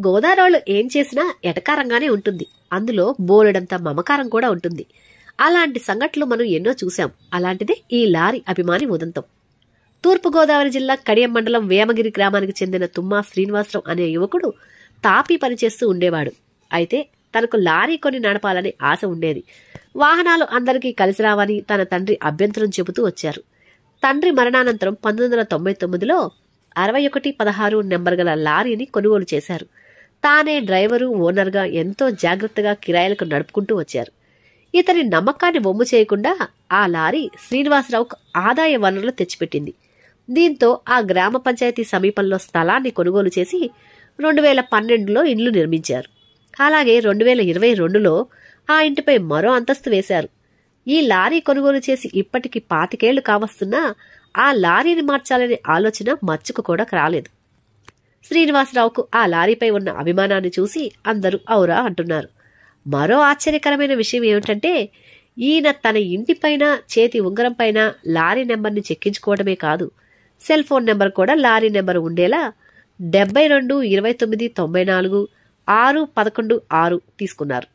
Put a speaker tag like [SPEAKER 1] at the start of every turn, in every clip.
[SPEAKER 1] గోదారోళ్ళు ఏం చేసినా ఎటకారంగానే ఉంటుంది. అందులో బోలెడంత మమకారం కూడా ఉంటుంది. అలాంటి సంఘటనలు మనం ఎన్నో చూశాం. అలాంటిదే ఈ లారీ అభిమాని ఉదంతం. తూర్పుగోదావరి జిల్లా కడియం మండలం వేమగిరి గ్రామానికి చెందిన తుమ్మా శ్రీనివాసరావు అనే యువకుడు తాపీ పనిచేస్తూ ఉండేవాడు. అయితే తనకు లారీ కొని నడపాలనే ఆశ ఉండేది. వాహనాలు అందరికీ కలిసి రావని తన తండ్రి అభ్యంతరం చెబుతూ వచ్చారు. తండ్రి మరణానంతరం 1999లో 6116 నెంబర్ గల లారీని కొనుగోలు చేశారు. తానే డ్రైవరు, ఓనర్గా ఎంతో జాగ్రత్తగా కిరాయిలకు నడుపుకుంటూ వచ్చారు. ఇతని నమ్మకాన్ని వమ్ము చేయకుండా ఆ లారీ శ్రీనివాసరావుకు ఆదాయ వనరులు తెచ్చిపెట్టింది. దీంతో ఆ గ్రామ పంచాయతీ సమీపంలో స్థలాన్ని కొనుగోలు చేసి 2012లో ఇల్లు నిర్మించారు. అలాగే 2022లో ఆ ఇంటిపై మరో అంతస్తు వేశారు. ఈ లారీ కొనుగోలు చేసి ఇప్పటికి 25 ఏళ్లు కావస్తున్నా ఆ లారీని మార్చాలనే ఆలోచన మచ్చుకు కూడా రాలేదు. శ్రీనివాసరావుకు ఆ లారీపై ఉన్న అభిమానాన్ని చూసి అందరూ ఔరా అంటున్నారు. మరో ఆశ్చర్యకరమైన విషయం ఏమిటంటే ఈయన తన ఇంటిపైన, చేతి ఉంగరం పైన లారీ నెంబర్ని చెక్కించుకోవడమే కాదు, సెల్ ఫోన్ నెంబర్ కూడా లారీ నెంబర్ ఉండేలా 7229946116 తీసుకున్నారు.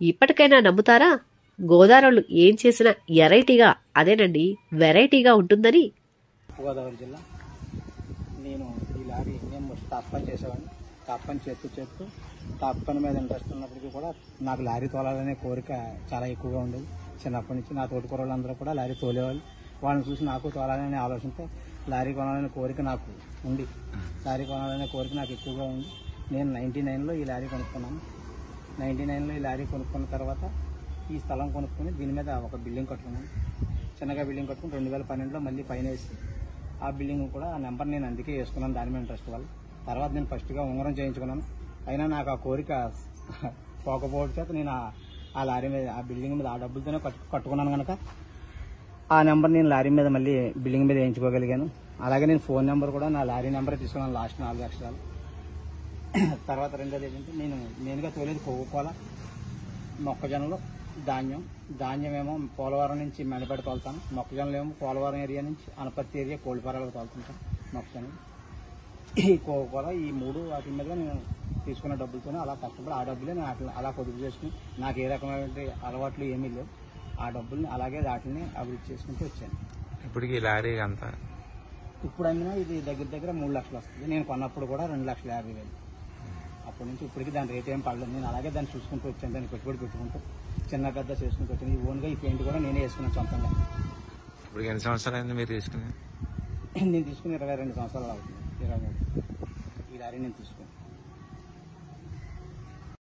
[SPEAKER 1] ఇప్పటికైనా నమ్ముతారా? గోదావరిలో ఏం చేసినా ఎరైటీగా, అదేనండి వెరైటీగా ఉంటుందని.
[SPEAKER 2] గోదావరి జిల్లా నేను ఈ లారీ మేము టాప్ పని చేసేవాడిని. టాప్ పని చేస్తూ టాప్ పని మీద ఇంట్రెస్ట్ ఉన్నప్పటికీ కూడా నాకు లారీ తోలాలనే కోరిక చాలా ఎక్కువగా ఉండేది. చిన్నప్పటి నుంచి నా తోటి కుర్రోళ్ళందరూ కూడా లారీ తోలేవాళ్ళు. వాళ్ళని చూసి నాకు తోలాలనే ఆలోచనతో లారీ కొనాలనే కోరిక నాకు ఉంది. లారీ కొనాలనే కోరిక నాకు ఎక్కువగా ఉంది. నేను 99లో ఈ లారీ కొనుక్కున్నాను. 99లో ఈ లారీ కొనుక్కున్న తర్వాత ఈ స్థలం కొనుక్కొని దీని మీద ఒక బిల్డింగ్ కట్టుకున్నాను. చిన్నగా బిల్డింగ్ కట్టుకుని 2012లో మళ్ళీ పైన వేసి ఆ బిల్డింగ్ కూడా ఆ నెంబర్ నేను అందుకే వేసుకున్నాను, దాని మీద ఇంట్రెస్ట్ వల్ల. తర్వాత నేను ఫస్ట్గా ఉంగరం చేయించుకున్నాను. అయినా నాకు ఆ కోరిక పోకపోవడం చేత నేను ఆ లారీ మీద, ఆ బిల్డింగ్ మీద ఆ డబ్బులతోనే కట్టుకున్నాను కనుక ఆ నెంబర్ నేను లారీ మీద మళ్ళీ బిల్డింగ్ మీద వేయించుకోగలిగాను. అలాగే నేను ఫోన్ నెంబర్ కూడా నా లారీ నెంబరే తీసుకున్నాను, లాస్ట్ 4 అక్షరాలు. తర్వాత రెండోది ఏంటంటే నేను నేనుగా తోలేది కోకోకోలా, మొక్కజొన్నలు, ధాన్యం ఏమో పోలవరం నుంచి మెండపేట తోలుతాను. మొక్కజొన్నలు ఏమో పోలవరం ఏరియా నుంచి అనపర్తి ఏరియా కోళ్ళపారాలకు తోలుతుంటాను మొక్కజొన్నలు. ఈ కోకోకోలా, ఈ 3 వాటి మీద నేను తీసుకున్న డబ్బులతోనే అలా కష్టపడి ఆ డబ్బులే నేను అలా పొదుపు చేసుకుని, నాకు ఏ రకమైన అలవాట్లు ఏమీ లేవు. ఆ డబ్బుల్ని అలాగే వాటిని అభివృద్ధి చేసుకుంటూ వచ్చాను.
[SPEAKER 3] ఇప్పటికి లారీ అంతా
[SPEAKER 2] ఇప్పుడు అమ్మినా ఇది దగ్గర 3 లక్షలు వస్తుంది. నేను కొన్నప్పుడు కూడా 2,50,000. అప్పటి నుంచి ఇప్పటికి దాని రేట్ ఏం పడలేదు. నేను అలాగే దాన్ని చూసుకుంటూ వచ్చాను, దాన్ని పెట్టుబడి పెట్టుకుంటూ చిన్న పెద్ద చేసుకుంటూ వచ్చాను. ఈ ఓన్గా ఈ పెయింట్ కూడా నేనే వేసుకున్నాను సొంతంగా.
[SPEAKER 3] ఇప్పుడు ఎన్ని సంవత్సరాలు అయింది మీరు తీసుకుని?
[SPEAKER 2] నేను తీసుకుని 22 సంవత్సరాలు అవుతుంది. 23 ఈ లారీ నేను తీసుకున్నాను.